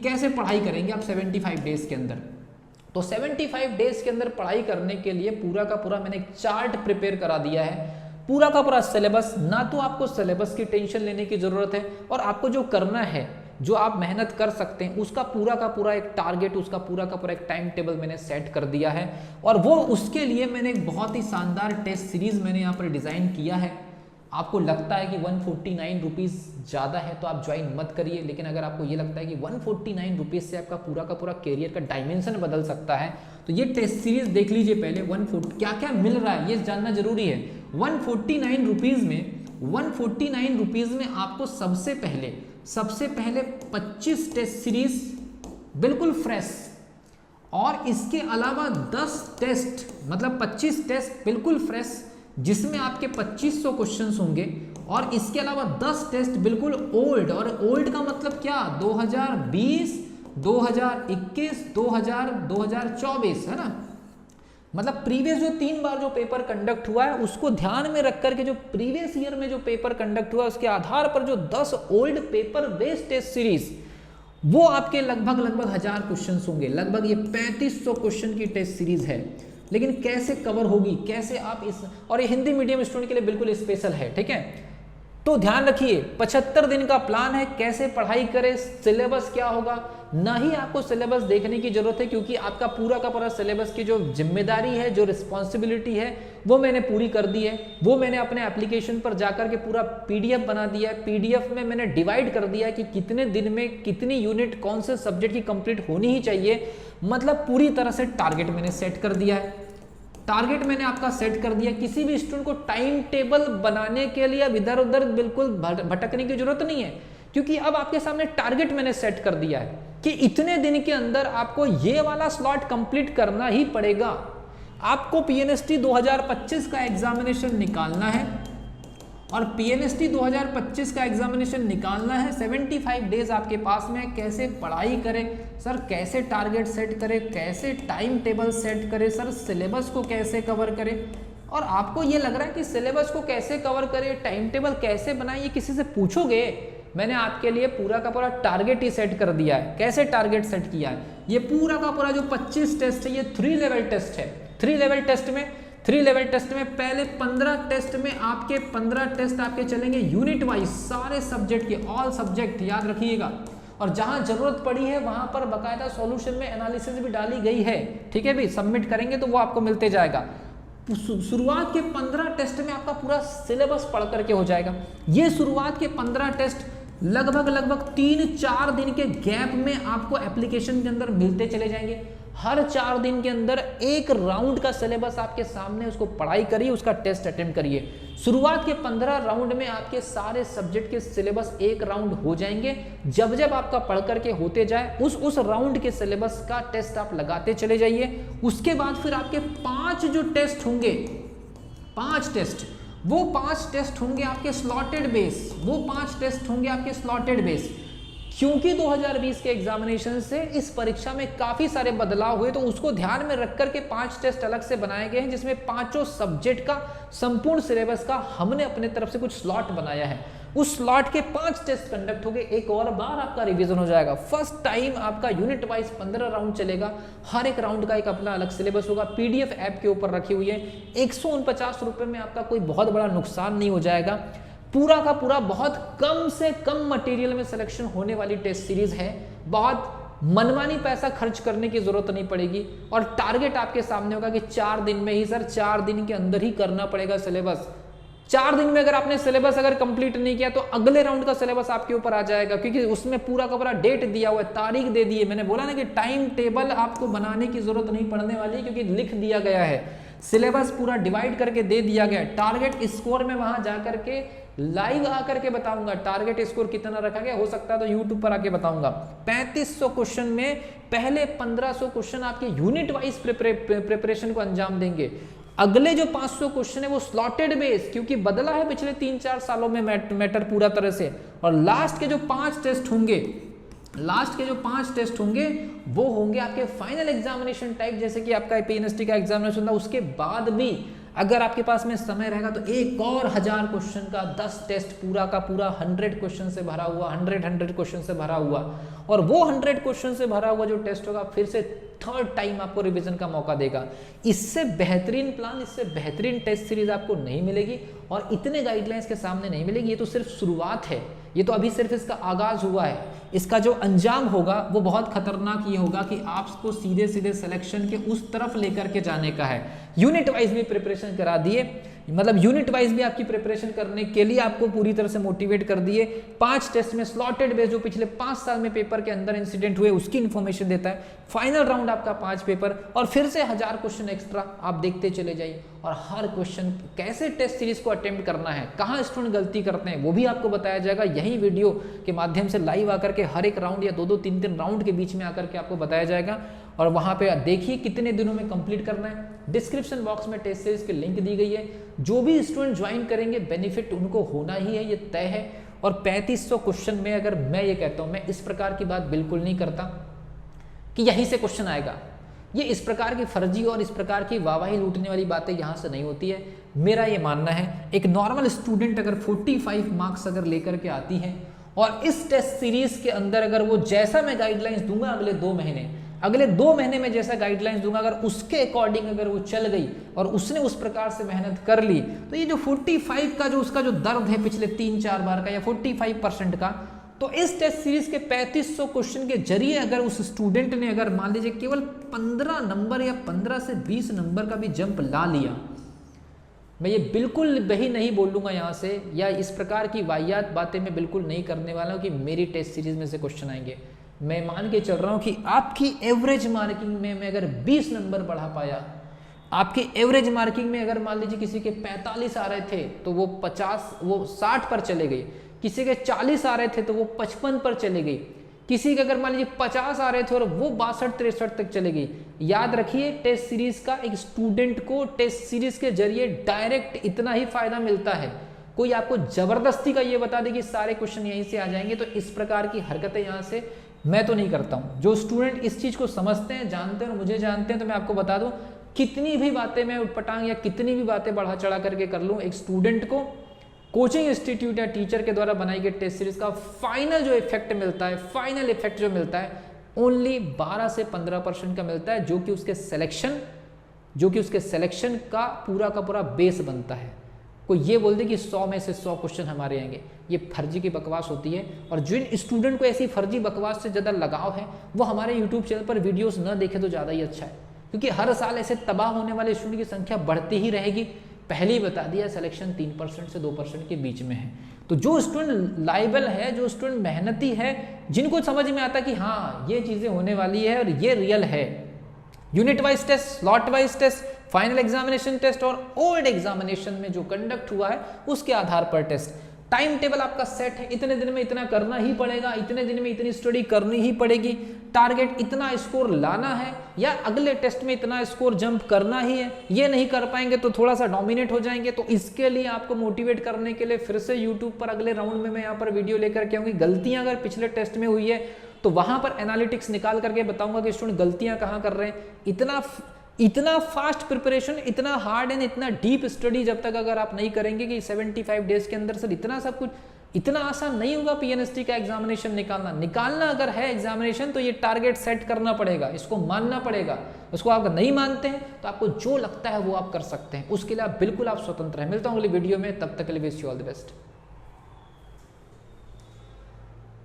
कैसे पढ़ाई करेंगे आप 75 डेज के अंदर। तो 75 डेज के अंदर पढ़ाई करने के लिए पूरा का पूरा मैंने एक चार्ट प्रिपेयर करा दिया है, पूरा का पूरा सिलेबस। ना तो आपको सिलेबस की टेंशन लेने की जरूरत है, और आपको जो करना है, जो आप मेहनत कर सकते हैं, उसका पूरा का पूरा एक टारगेट, उसका पूरा का पूरा एक टाइम टेबल मैंने सेट कर दिया है। और वो उसके लिए मैंने एक बहुत ही शानदार टेस्ट सीरीज मैंने यहाँ पर डिजाइन किया है। आपको लगता है कि 149 रुपीज़ ज़्यादा है तो आप ज्वाइन मत करिए, लेकिन अगर आपको ये लगता है कि 149 रुपीज़ से आपका पूरा का पूरा कैरियर का डायमेंशन बदल सकता है, तो ये टेस्ट सीरीज देख लीजिए पहले। 140 क्या क्या मिल रहा है ये जानना जरूरी है। 149 रुपीज़ में आपको सबसे पहले 25 टेस्ट सीरीज बिल्कुल फ्रेश, और इसके अलावा 10 टेस्ट, मतलब 25 टेस्ट बिल्कुल फ्रेश जिसमें आपके 2500 क्वेश्चंस होंगे, और इसके अलावा 10 टेस्ट बिल्कुल ओल्ड। और ओल्ड का मतलब क्या, 2020, 2021, 2024 है ना, मतलब प्रीवियस जो 3 बार जो पेपर कंडक्ट हुआ है उसको ध्यान में रख करके, जो प्रीवियस ईयर में जो पेपर कंडक्ट हुआ उसके आधार पर जो 10 old paper based test series, वो आपके लगभग 1000 क्वेश्चन होंगे। लगभग ये 3500 क्वेश्चन की टेस्ट सीरीज है। लेकिन कैसे कवर होगी, कैसे आप इस, और ये हिंदी मीडियम स्टूडेंट के लिए बिल्कुल स्पेशल है, ठीक है। तो ध्यान रखिए 75 दिन का प्लान है, कैसे पढ़ाई करें, सिलेबस क्या होगा। ना ही आपको सिलेबस देखने की जरूरत है, क्योंकि आपका पूरा का पूरा सिलेबस की जो जिम्मेदारी है, जो रिस्पॉन्सिबिलिटी है, वो मैंने पूरी कर दी है। वो मैंने अपने एप्लीकेशन पर जाकर के पूरा पीडीएफ बना दिया है। पीडीएफ में मैंने डिवाइड कर दिया है कि कितने दिन में कितनी यूनिट कौन से सब्जेक्ट की कंप्लीट होनी ही चाहिए। मतलब पूरी तरह से टारगेट मैंने सेट कर दिया है। टारगेट मैंने आपका सेट कर दिया। किसी भी स्टूडेंट को टाइम टेबल बनाने के लिए अब इधर उधर बिल्कुल भटकने की जरूरत नहीं है, क्योंकि अब आपके सामने टारगेट मैंने सेट कर दिया है कि इतने दिन के अंदर आपको ये वाला स्लॉट कंप्लीट करना ही पड़ेगा। आपको पीएनएसटी 2025 का एग्जामिनेशन निकालना है, और पीएनएसटी 2025 का एग्जामिनेशन निकालना है। 75 डेज आपके पास में। कैसे पढ़ाई करें सर, कैसे टारगेट सेट करें, कैसे टाइम टेबल सेट करें सर, सिलेबस को कैसे कवर करें। और आपको ये लग रहा है कि सिलेबस को कैसे कवर करें, टाइम टेबल कैसे बनाएं, ये किसी से पूछोगे। मैंने आपके लिए पूरा का पूरा टारगेट ही सेट कर दिया है। कैसे टारगेट सेट किया है, ये पूरा का पूरा जो 25 टेस्ट है, ये 3 लेवल टेस्ट है। 3 लेवल टेस्ट में पहले 15 टेस्ट में आपके 15 टेस्ट आपके चलेंगे यूनिट वाइज, सारे सब्जेक्ट के, ऑल सब्जेक्ट याद रखिएगा। और जहां जरूरत पड़ी है वहां पर बकायदा सॉल्यूशन में एनालिसिस भी डाली गई है, ठीक है भी। सबमिट करेंगे तो वो आपको मिलते जाएगा। शुरुआत के 15 टेस्ट में आपका पूरा सिलेबस पढ़ करके हो जाएगा। ये शुरुआत के 15 टेस्ट लगभग 3-4 दिन के गैप में आपको एप्लीकेशन के अंदर मिलते चले जाएंगे। हर 4 दिन के अंदर एक राउंड का सिलेबस आपके सामने, उसको पढ़ाई करिए, उसका टेस्ट अटेम्प्ट करिए। शुरुआत के 15 राउंड में आपके सारे सब्जेक्ट के सिलेबस एक राउंड हो जाएंगे। जब जब आपका पढ़ करके होते जाए उस राउंड के सिलेबस का टेस्ट आप लगाते चले जाइए। उसके बाद फिर आपके 5 जो टेस्ट होंगे, 5 टेस्ट, वो 5 टेस्ट होंगे आपके स्लॉटेड बेस। क्योंकि 2020 के एग्जामिनेशन से इस परीक्षा में काफी सारे बदलाव हुए, तो उसको ध्यान में रख करके 5 टेस्ट अलग से बनाए गए हैं, जिसमें 5 सब्जेक्ट का संपूर्ण सिलेबस का हमने अपने तरफ से कुछ स्लॉट बनाया है। उस स्लॉट के 5 टेस्ट कंडक्ट हो गए। एक और बार आपका रिवीजन हो जाएगा। फर्स्ट टाइम आपका यूनिट वाइज 15 राउंड चलेगा। हर एक राउंड का एक अपना अलग सिलेबस होगा। पीडीएफ ऐप के ऊपर रखी हुई है। 149 रुपए में आपका कोई बहुत बड़ा नुकसान नहीं हो जाएगा। पूरा का पूरा बहुत कम से कम मटेरियल में सिलेक्शन होने वाली टेस्ट सीरीज है। बहुत मनमानी पैसा खर्च करने की जरूरत नहीं पड़ेगी, और टारगेट आपके सामने होगा कि 4 दिन में ही सर, 4 दिन के अंदर ही करना पड़ेगा सिलेबस। 4 दिन में अगर आपने सिलेबस अगर कंप्लीट नहीं किया तो अगले राउंड का सिलेबस आपके ऊपर आ जाएगा, क्योंकि उसमें पूरा का पूरा डेट दिया हुआ है, तारीख दे दी है। मैंने बोला ना कि टाइम टेबल आपको बनाने की जरूरत नहीं पड़ने वाली, क्योंकि लिख दिया गया है, सिलेबस पूरा डिवाइड करके दे दिया गया। टारगेट स्कोर में वहां जाकर के लाइव आकर के बताऊंगा टारगेट स्कोर कितना रखा गया। हो सकता है तो यूट्यूब पर आके बताऊंगा। 3500 क्वेश्चन में पहले 1500 क्वेश्चन आपके यूनिट वाइज प्रिपरेशन को अंजाम देंगे। अगले जो 500 क्वेश्चन है वो स्लॉटेड बेस, क्योंकि बदला है पिछले 3-4 सालों में मैटर पूरा तरह से। और लास्ट के जो 5 टेस्ट होंगे वो होंगे आपके फाइनल एग्जामिनेशन टाइप, जैसे कि आपका पीएनएसटी का एग्जामिनेशन था, उसके बाद भी अगर आपके पास में समय रहेगा तो एक और 1000 क्वेश्चन का 10 टेस्ट पूरा का पूरा 100 क्वेश्चन से भरा हुआ, 100 क्वेश्चन से भरा हुआ, और वो 100 क्वेश्चन से भरा हुआ जो टेस्ट होगा फिर से थर्ड टाइम आपको रिवीजन का मौका देगा। इससे बेहतरीन प्लान, इससे बेहतरीन टेस्ट सीरीज आपको नहीं मिलेगी और इतने गाइडलाइंस के सामने नहीं मिलेगी। ये तो सिर्फ शुरुआत है, ये तो अभी सिर्फ इसका आगाज हुआ है। इसका जो अंजाम होगा वो बहुत खतरनाक ये होगा कि आपको सीधे सीधे सिलेक्शन के उस तरफ लेकर के जाने का है। यूनिट वाइज भी प्रिपरेशन करा दिए, मतलब यूनिट वाइज भी आपकी प्रिपरेशन करने के लिए आपको पूरी तरह से मोटिवेट कर दिए। 5 टेस्ट में स्लॉटेड बेस जो पिछले 5 साल में पेपर के अंदर इंसिडेंट हुए उसकी इन्फॉर्मेशन देता है। फाइनल राउंड आपका 5 पेपर और फिर से 1000 क्वेश्चन एक्स्ट्रा आप देखते चले जाइए, और हर क्वेश्चन कैसे टेस्ट सीरीज को अटेम्प्ट करना है, कहाँ स्टूडेंट गलती करते हैं वो भी आपको बताया जाएगा। यही वीडियो के माध्यम से लाइव आकर के हर एक राउंड या 2-2, 3-3 राउंड के बीच में आकर के आपको बताया जाएगा, और वहां पे देखिए कितने दिनों में कंप्लीट करना है। डिस्क्रिप्शन बॉक्स में टेस्ट सीरीज की लिंक दी गई है। जो भी स्टूडेंट ज्वाइन करेंगे बेनिफिट उनको होना ही है, ये तय है। और 3500 क्वेश्चन में अगर मैं ये कहता हूं, मैं इस प्रकार की बात बिल्कुल नहीं करता कि यहीं से क्वेश्चन आएगा, ये इस प्रकार की फर्जी और इस प्रकार की वाहवाही लूटने वाली बातें यहां से नहीं होती है। मेरा ये मानना है एक नॉर्मल स्टूडेंट अगर 45 मार्क्स अगर लेकर के आती है और इस टेस्ट सीरीज के अंदर अगर वो जैसा मैं गाइडलाइंस दूंगा अगले 2 महीने में जैसा गाइडलाइंस दूंगा, अगर उसके अकॉर्डिंग अगर वो चल गई और उसने उस प्रकार से मेहनत कर ली, तो ये जो 45 का जो उसका जो दर्द है पिछले 3-4 बार का या 45% का, तो इस टेस्ट सीरीज के 3500 क्वेश्चन के जरिए अगर उस स्टूडेंट ने अगर मान लीजिए केवल 15 नंबर या 15 से 20 नंबर का भी जंप ला लिया, मैं ये बिल्कुल वही नहीं बोलूंगा यहाँ से, या इस प्रकार की वाहियात बातें मैं बिल्कुल नहीं करने वाला हूँ कि मेरी टेस्ट सीरीज में से क्वेश्चन आएंगे। मैं मान के चल रहा हूँ कि आपकी एवरेज मार्किंग में मैं अगर 20 नंबर बढ़ा पाया, आपकी एवरेज मार्किंग में अगर मान लीजिए किसी के 45 आ रहे थे तो वो 60 पर चले गए, किसी के 40 आ रहे थे तो वो 55 पर चले गई, किसी के अगर मान लीजिए 50 आ रहे थे और वो 62-63 तक चले गई। याद रखिए टेस्ट सीरीज का एक स्टूडेंट को टेस्ट सीरीज के जरिए डायरेक्ट इतना ही फायदा मिलता है। कोई आपको जबरदस्ती का ये बता दे कि सारे क्वेश्चन यहीं से आ जाएंगे, तो इस प्रकार की हरकतें यहाँ से मैं तो नहीं करता हूं। जो स्टूडेंट इस चीज को समझते हैं, जानते हैं और मुझे जानते हैं, तो मैं आपको बता दूं कितनी भी बातें मैं उठपटांग या कितनी भी बातें बढ़ा चढ़ा करके कर लूं, एक स्टूडेंट को कोचिंग इंस्टीट्यूट या टीचर के द्वारा बनाई गई टेस्ट सीरीज का फाइनल जो इफेक्ट मिलता है, फाइनल इफेक्ट जो मिलता है ओनली 12 से 15% का मिलता है, जो कि उसके सिलेक्शन का पूरा बेस बनता है। कोई ये बोल दे कि 100 में से 100 क्वेश्चन हमारे आएंगे, ये फर्जी की बकवास होती है। और जिन स्टूडेंट को ऐसी फर्जी बकवास से ज़्यादा लगाव है वो हमारे यूट्यूब चैनल पर वीडियोस न देखे तो ज़्यादा ही अच्छा है, क्योंकि हर साल ऐसे तबाह होने वाले स्टूडेंट की संख्या बढ़ती ही रहेगी। पहले ही बता दिया सिलेक्शन 3% से 2% के बीच में है। तो जो स्टूडेंट लाइबल है, जो स्टूडेंट मेहनती है, जिनको समझ में आता कि हाँ ये चीज़ें होने वाली है और ये रियल है, unit wise test, slot wise test, final examination test और ओल्ड एग्जामिनेशन में जो कंडक्ट हुआ है उसके आधार पर टेस्ट, टाइम टेबल आपका सेट है, इतने दिन में इतना करना ही पड़ेगा, इतने दिन में इतनी स्टडी करनी ही पड़ेगी, टारगेट इतना स्कोर लाना है या अगले टेस्ट में इतना स्कोर जंप करना ही है। ये नहीं कर पाएंगे तो थोड़ा सा डोमिनेट हो जाएंगे। तो इसके लिए आपको मोटिवेट करने के लिए फिर से यूट्यूब पर अगले राउंड में मैं यहाँ पर वीडियो लेकर के आऊंगी। गलतियां अगर पिछले टेस्ट में हुई है तो वहां पर एनालिटिक्स निकाल करके बताऊंगा कि स्टूडेंट गलतियां कहाँ कर रहे हैं। इतना फास्ट प्रिपरेशन, इतना हार्ड एंड इतना डीप स्टडी जब तक अगर आप नहीं करेंगे कि 75 डेज के अंदर सर इतना सब कुछ, इतना आसान नहीं होगा पीएनएसटी का एग्जामिनेशन निकालना अगर है एग्जामिनेशन, तो ये टारगेट सेट करना पड़ेगा, इसको मानना पड़ेगा। उसको आप नहीं मानते हैं तो आपको जो लगता है वो आप कर सकते हैं, उसके लिए आप बिल्कुल आप स्वतंत्र हैं। मिलता हूँ अगली वीडियो में, तब तक के लिए wish you all the best.